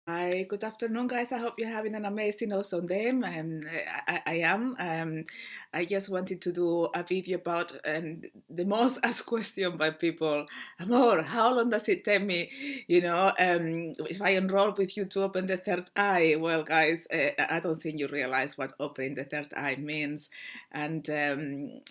Hi, good afternoon, guys. I hope you're having an amazing, awesome day. I am. I just wanted to do a video about the most asked question by people. Amor, how long does it take me, if I enroll with you to open the third eye? Well, guys, I don't think you realize what opening the third eye means. And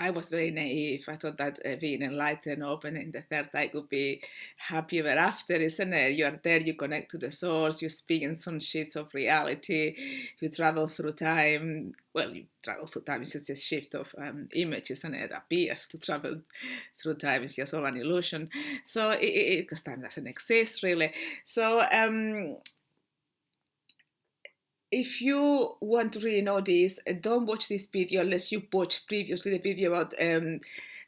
I was very naive. I thought that being enlightened, opening the third eye would be happy ever after, isn't it? You are there, you connect to the source, you experience some shifts of reality, you travel through time. Well, you travel through time, it's just a shift of image, isn't it? It appears to travel through time, it's just all an illusion. So, because time doesn't exist really. So, if you want to really know this, don't watch this video unless you watched previously the video about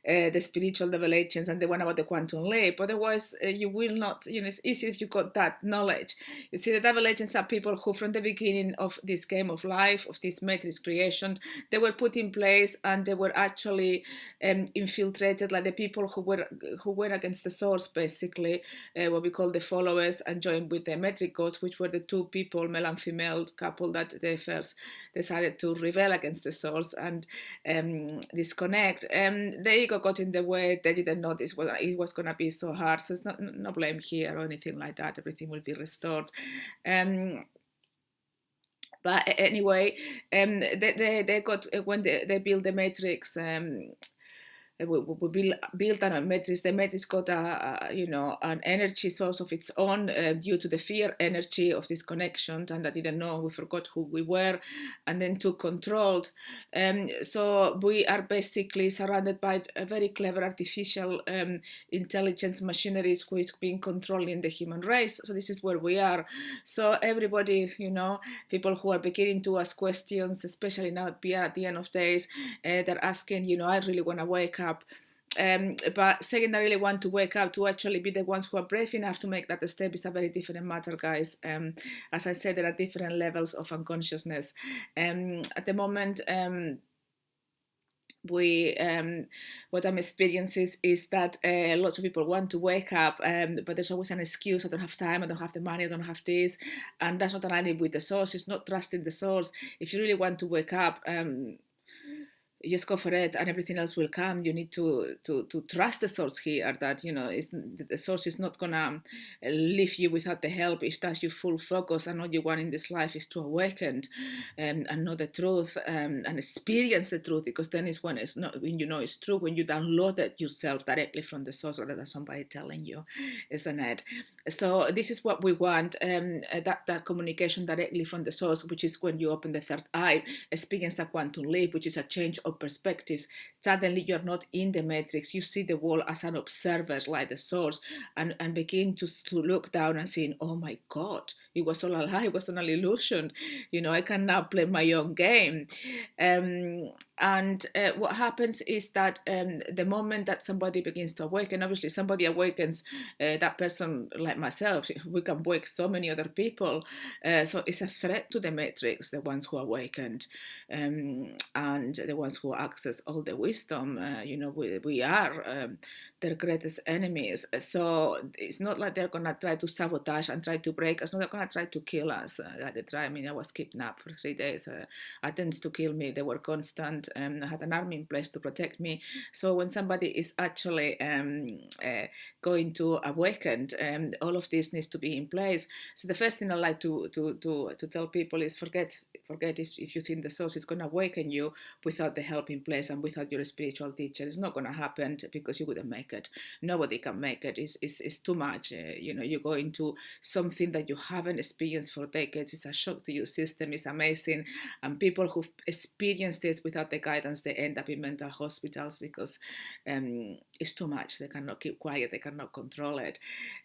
the spiritual revelations and the one about the quantum leap. Otherwise, you will not, it's easy if you got that knowledge. You see, the revelations are people who, from the beginning of this game of life, of this matrix creation, they were put in place and they were actually infiltrated, like the people who were against the source, basically, what we call the followers, and joined with the metric gods, which were the two people, male and female couple, that they first decided to rebel against the source and disconnect. The ego got in the way. They didn't know it was going to be so hard. So it's not no blame here or anything like that. Everything will be restored. But anyway, they got when they built the matrix. We built on a matrix. The matrix got an energy source of its own due to the fear energy of this connection, and I didn't know. We forgot who we were, and then took control. So we are basically surrounded by a very clever artificial intelligence machineries who is being controlling the human race. So this is where we are. So everybody, people who are beginning to ask questions, especially now we are at the end of days, they're asking, I really want to wake up. But saying I really want to wake up to actually be the ones who are brave enough to make that step is a very different matter, guys. As I said, there are different levels of unconsciousness. At the moment, what I'm experiencing is that lots of people want to wake up, but there's always an excuse. I don't have time, I don't have the money, I don't have this, and that's not aligning with the source. It's not trusting the source. If you really want to wake up, just go for it and everything else will come. You need to trust the source here, that the source is not gonna leave you without the help. If that's your full focus and all you want in this life is to awaken and know the truth, and experience the truth, because then is when it's true, when you download it yourself directly from the source rather than somebody telling you, isn't it? So this is what we want, that communication directly from the source, which is when you open the third eye, experience a quantum leap, which is a change of perspectives. Suddenly you're not in the matrix. You see the world as an observer, like the source, and begin to look down and saying, oh my God, it was all a lie, it was an illusion. I can now play my own game. And what happens is that the moment that somebody begins to awaken, obviously somebody awakens, that person, like myself, we can wake so many other people. So it's a threat to the matrix, the ones who awakened, and the ones who access all the wisdom. We are their greatest enemies. So it's not like they're going to try to sabotage and try to break us. No, they're going to try to kill us. Like they try. I mean, I was kidnapped for 3 days. Attempts to kill me. They were constant. I had an army in place to protect me. So when somebody is actually going to awaken, all of this needs to be in place. So the first thing I like to tell people is forget if you think the source is going to awaken you without the help in place and without your spiritual teacher. It's not going to happen, because you wouldn't make it. Nobody can make it. It's too much. You go into something that you haven't experienced for decades. It's a shock to your system. It's amazing. And people who've experienced this without the guidance, they end up in mental hospitals because it's too much. They cannot keep quiet. They cannot control it.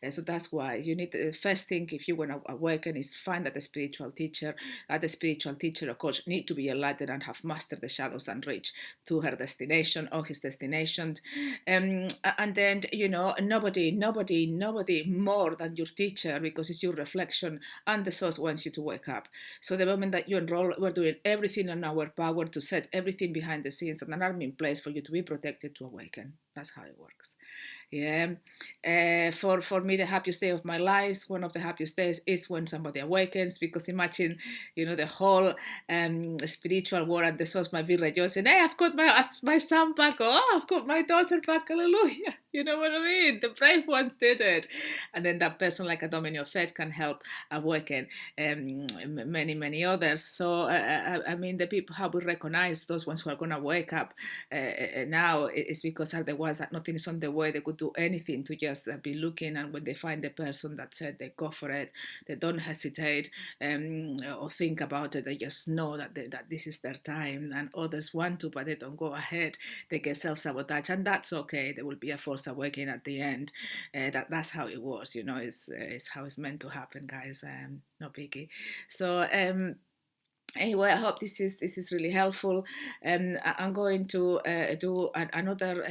So that's why you need, the first thing, if you want to awaken, is find that the spiritual teacher. The spiritual teacher or coach need to be enlightened and have mastered the shadows and reach to her destination or his destination. And then, nobody more than your teacher, because it's your reflection, and the source wants you to wake up. So the moment that you enroll, we're doing everything in our power to set everything behind the scenes and an army in place for you to be protected to awaken. That's how it works. Yeah. For me, the happiest day of my life, one of the happiest days, is when somebody awakens. Because imagine, the whole spiritual world and the souls might be rejoicing. Hey, I've got my son back. Oh, I've got my daughter back. Hallelujah. You know what I mean? The brave ones did it, and then that person, like a domino effect, can help awaken many others. So I mean, the people how we recognize those ones who are going to wake up now is because are the ones that nothing is on the way. They could do anything to just be looking, and when they find the person that said, they go for it. They don't hesitate or think about it. They just know that this is their time, and others want to, but they don't go ahead. They get self-sabotage, and that's okay. There will be a force awakening at the end. That's how it was. It's how it's meant to happen, guys. No biggie. So anyway, I hope this is really helpful. I'm going to do another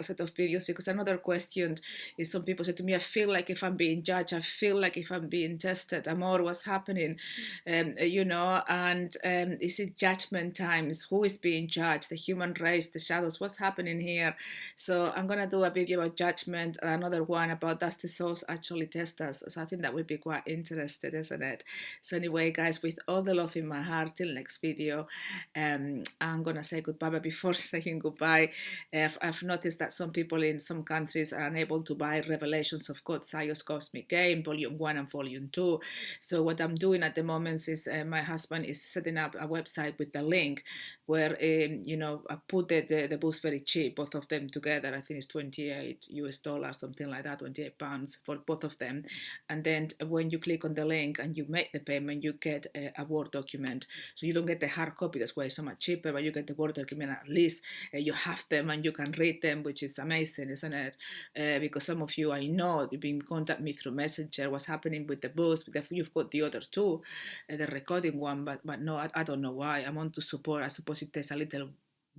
set of videos, because another question is, some people say to me, I feel like if I'm being judged, I feel like if I'm being tested. Amor, what's happening? And is it judgment times? Who is being judged? The human race, the shadows, what's happening here? So I'm going to do a video about judgment, and another one about, does the source actually test us? So I think that would be quite interesting, isn't it? So anyway, guys, with all the love in my heart, till next video, I'm gonna say goodbye. But before saying goodbye, I've noticed that some people in some countries are unable to buy Revelations of God, Zion's Cosmic Game, Volume 1 and Volume 2. So what I'm doing at the moment is my husband is setting up a website with the link where, I put the books very cheap, both of them together. I think it's $28, something like that, £28 for both of them. And then when you click on the link and you make the payment, you get a Word document. So you don't get the hard copy, that's why it's so much cheaper, but you get the Word document. At least you have them and you can read them, which is amazing, isn't it? Because some of you, I know, you've been contacting me through Messenger, what's happening with the books. You've got the other two, the recording one, but no, I don't know why. I'm on to support. I suppose it takes a little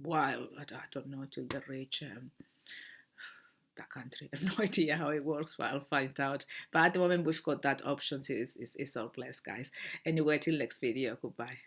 while. I don't know, till they reach that country. I have no idea how it works, but I'll find out. But at the moment, we've got that option. It's all blessed, guys. Anyway, till next video. Goodbye.